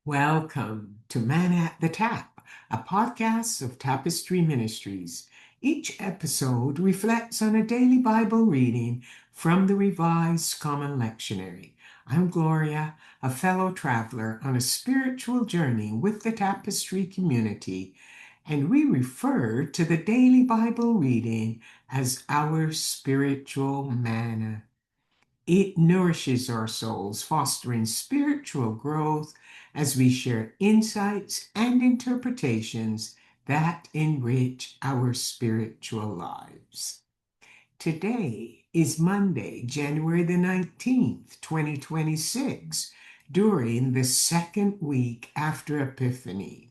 Welcome to Man at the Tap, a podcast of Tapestry Ministries. Each episode reflects on a daily Bible reading from the Revised Common Lectionary. I'm Gloria, a fellow traveler on a spiritual journey with the Tapestry community, and we refer to the daily Bible reading as our spiritual manna. It nourishes our souls, fostering spiritual growth as we share insights and interpretations that enrich our spiritual lives. Today is Monday, January the 19th, 2026, during the second week after Epiphany.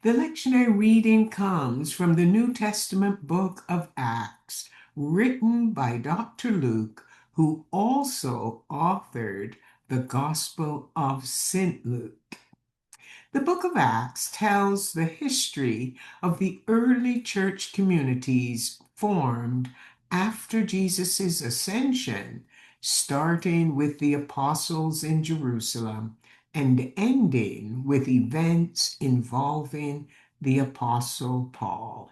The lectionary reading comes from the New Testament book of Acts, written by Dr. Luke, who also authored the Gospel of St. Luke. The book of Acts tells the history of the early church communities formed after Jesus' ascension, starting with the apostles in Jerusalem and ending with events involving the apostle Paul.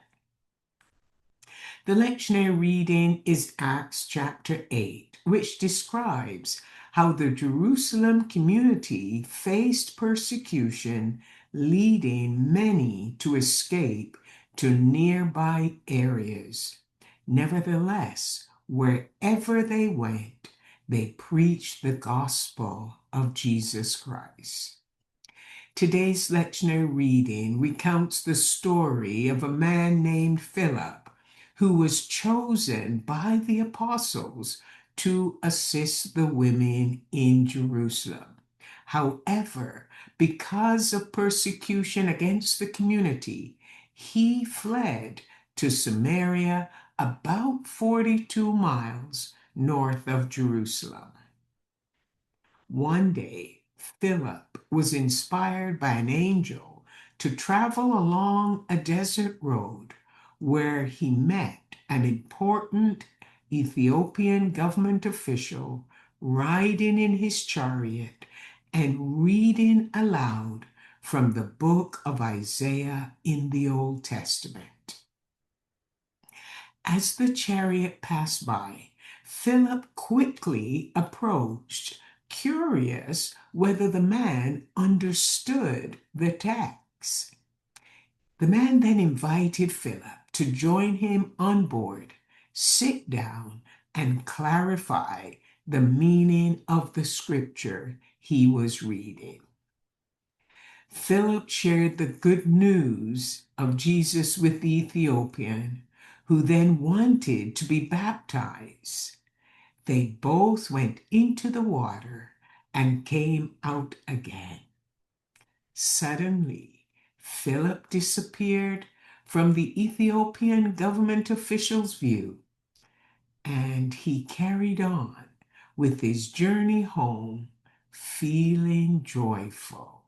The lectionary reading is Acts chapter 8, which describes how the Jerusalem community faced persecution, leading many to escape to nearby areas. Nevertheless, wherever they went, they preached the gospel of Jesus Christ. Today's lectionary reading recounts the story of a man named Philip, who was chosen by the apostles to assist the women in Jerusalem. However, because of persecution against the community, he fled to Samaria, about 42 miles north of Jerusalem. One day, Philip was inspired by an angel to travel along a desert road where he met an important Ethiopian government official riding in his chariot and reading aloud from the book of Isaiah in the Old Testament. As the chariot passed by, Philip quickly approached, curious whether the man understood the text. The man then invited Philip to join him on board, sit down, and clarify the meaning of the scripture he was reading. Philip shared the good news of Jesus with the Ethiopian, who then wanted to be baptized. They both went into the water and came out again. Suddenly, Philip disappeared from the Ethiopian government official's view, and he carried on with his journey home, feeling joyful.